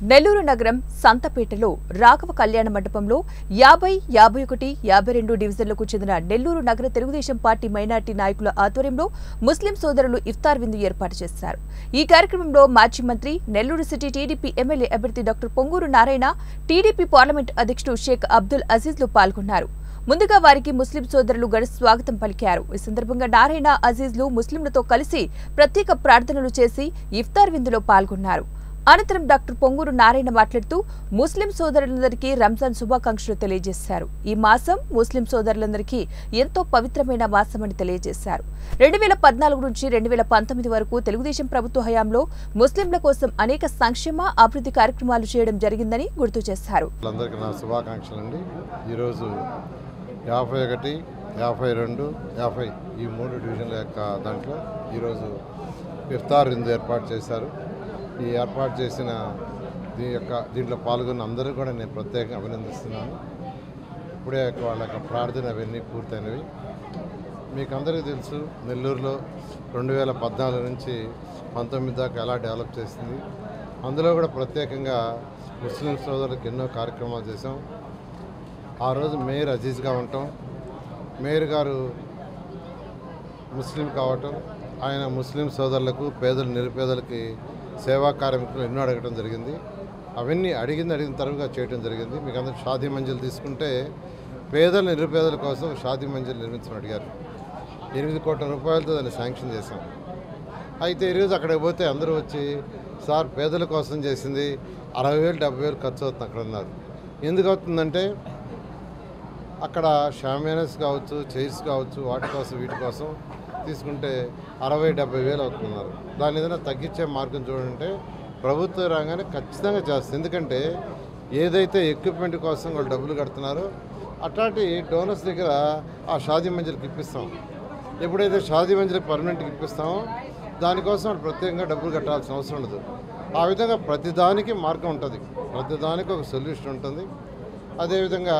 నెల్లూరు నగరం సంతపేటలో రాఘవ కళ్యాణ మండపంలో 50, 51, 52 డివిజన్లకు చెందిన నెల్లూరు నగర తెలుగుదేశం పార్టీ మైనార్టీ నాయకుల ఆధ్వర్యంలో ముస్లిం సోదరులు ఇఫ్తార్ విందు ఏర్పాటు చేశారు. ఈ కార్యక్రమంలో మాజీ మంత్రి, నెల్లూరు సిటీ టీడీపీ ఎమ్మెల్యే అభ్యర్థి doctor Ponguru Narayana, TDP parliament అధ్యక్షుడు షేక్ అబ్దుల్ అజీజ్లు పాల్గొన్నారు. ముందుగా వారికి ముస్లిం సోదరులు ఘన స్వాగతం పలికారు. ఈ సందర్భంగా నారాయణ, అజీజ్లు ముస్లింలతో కలిసి ప్రత్యేక ప్రార్థనలు చేసి ఇఫ్తార్ విందులో పాల్గొన్నారు. అనంతరం డాక్టర్ పొంగూరు నారాయణ మాట్లాడుతూ ముస్లిం సోదరులందరికీ రంజాన్ శుభాకాంక్షలు తెలియజేశారు. ఈ మాసం ముస్లిం సోదరులందరికీ ఎంతో పవిత్రమైన మాసమని తెలియజేశారు. 2014 నుంచి 2019 వరకు తెలుగుదేశం ప్రభుత్వ హయాంలో ముస్లింల కోసం అనేక సంక్షేమ, అభివృద్ధి కార్యక్రమాలు చేయడం జరిగిందని గుర్తు చేశారు. అందరికీ నా శుభాకాంక్షలండి. ఈరోజు 51, 52, 50 ఈ 3 డివిజన్ల యొక్క దాంట్లో ఈరోజు ఇఫ్తార్ విందు ఏర్పాటు చేశారు. ఈ ఏర్పాటు చేసిన దీంట్లో పాల్గొన్న అందరూ కూడా నేను ప్రత్యేకంగా అభినందిస్తున్నాను. ఇప్పుడే వాళ్ళ యొక్క ప్రార్థన అవన్నీ పూర్తయినవి. మీకు అందరికీ తెలుసు, నెల్లూరులో 2014 నుంచి 19 దాకా ఎలా డెవలప్ చేసింది. అందులో కూడా ప్రత్యేకంగా ముస్లిం సోదరులకు ఎన్నో కార్యక్రమాలు చేసాం. ఆ రోజు మేయర్ అజీజ్గా ఉంటాం. మేయర్ గారు ముస్లిం కావటం, ఆయన ముస్లిం సోదరులకు, పేదలు, నిరుపేదలకి సేవా కార్యక్రమాలు ఎన్నో అడగటం జరిగింది. అవన్నీ అడిగిన తర్వాత చేయడం జరిగింది. మీకు అందరికి షాదీ మంజిల్ తీసుకుంటే పేదల, నిరుపేదల కోసం షాదీ మంజిల్ నిర్మించమని అడిగారు. 8 కోట్ల రూపాయలతో దాన్ని శాంక్షన్ చేశాం. అయితే ఈరోజు అక్కడికి పోతే అందరూ వచ్చి, సార్ పేదల కోసం చేసింది 60,000, 70,000 ఖర్చు అవుతుంది అక్కడ ఉన్నారు. ఎందుకు అవుతుందంటే అక్కడ షామియానాస్ కావచ్చు, చైర్స్ కావచ్చు, వాటి కోసం వీటి కోసం తీసుకుంటే 60,000-70,000 అవుతున్నారు. దాని ఏదైనా తగ్గించే మార్గం చూడంటే ప్రభుత్వ రంగాన్ని ఖచ్చితంగా చేస్తుంది. ఎందుకంటే ఏదైతే ఎక్విప్మెంట్ కోసం వాళ్ళు డబ్బులు కడుతున్నారో అట్లాంటి డోనర్స్ దగ్గర ఆ షాదీ మంజిల్కి ఇప్పిస్తాం. ఎప్పుడైతే షాదీ మంజిల్కి పర్మనెంట్కి ఇప్పిస్తామో దానికోసం వాళ్ళు ప్రత్యేకంగా డబ్బులు కట్టాల్సిన అవసరం ఉండదు. ఆ విధంగా ప్రతిదానికి మార్గం ఉంటుంది, ప్రతిదానికి ఒక సొల్యూషన్ ఉంటుంది. అదేవిధంగా